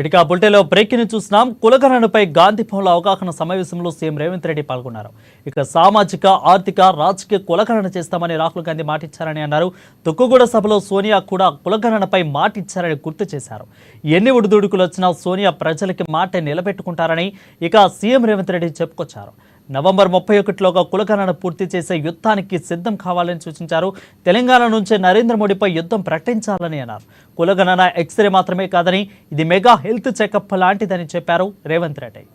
ఇక బులెటిన్లో బ్రేకింగ్ చూస్తున్నాం. కులగణనపై గాంధీ భవన్లో అవగాహన సమావేశంలో సీఎం రేవంత్ రెడ్డి పాల్గొన్నారు. ఇక సామాజిక, ఆర్థిక, రాజకీయ కులగణన చేస్తామని రాహుల్ గాంధీ మాటిచ్చారని అన్నారు. తుక్కుగూడ సభలో సోనియా కూడా కులగణనపై మాటిచ్చారని గుర్తు చేశారు. ఎన్ని ఒడిదుడుకులు వచ్చినా సోనియా ప్రజలకి మాట నిలబెట్టుకుంటారని ఇక సీఎం రేవంత్ రెడ్డి చెప్పుకొచ్చారు. నవంబర్ 31లోగా కులగణన పూర్తి చేసే యుద్ధానికి సిద్ధం కావాలని సూచించారు. తెలంగాణ నుంచే నరేంద్ర మోడీపై యుద్ధం ప్రకటించాలని అన్నారు. కులగణన ఎక్స్రే మాత్రమే కాదని ఇది మెగా హెల్త్ చెకప్ లాంటిదని చెప్పారు రేవంత్ రెడ్డి.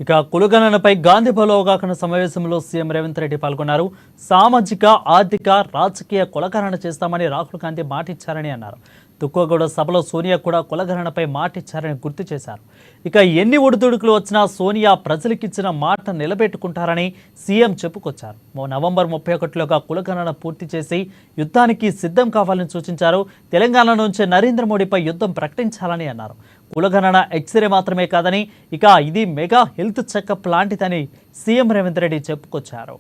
ఇక కులగణనపై గాంధీ భవన్లో అవగాహన సమావేశంలో సీఎం రేవంత్ రెడ్డి పాల్గొన్నారు. సామాజిక, ఆర్థిక, రాజకీయ కులగణన చేస్తామని రాహుల్ గాంధీ మాటిచ్చారని అన్నారు. తుక్కుగూడ సభలో సోనియా కూడా కులగణనపై మాటిచ్చారని గుర్తు చేశారు. ఇక ఎన్ని ఒడిదుడుకులు వచ్చినా సోనియా ప్రజలకిచ్చిన మాట నిలబెట్టుకుంటారని సీఎం చెప్పుకొచ్చారు. నవంబర్ 31లోగా కులగణన పూర్తి చేసి యుద్ధానికి సిద్ధం కావాలని సూచించారు. తెలంగాణ నుంచే నరేంద్ర మోడీపై యుద్ధం ప్రకటించాలని అన్నారు. కులగణన ఎక్స్రే మాత్రమే కాదని ఇక ఇది మెగా హెల్త్ చెకప్ లాంటిదని సీఎం రేవంత్ రెడ్డి చెప్పుకొచ్చారు.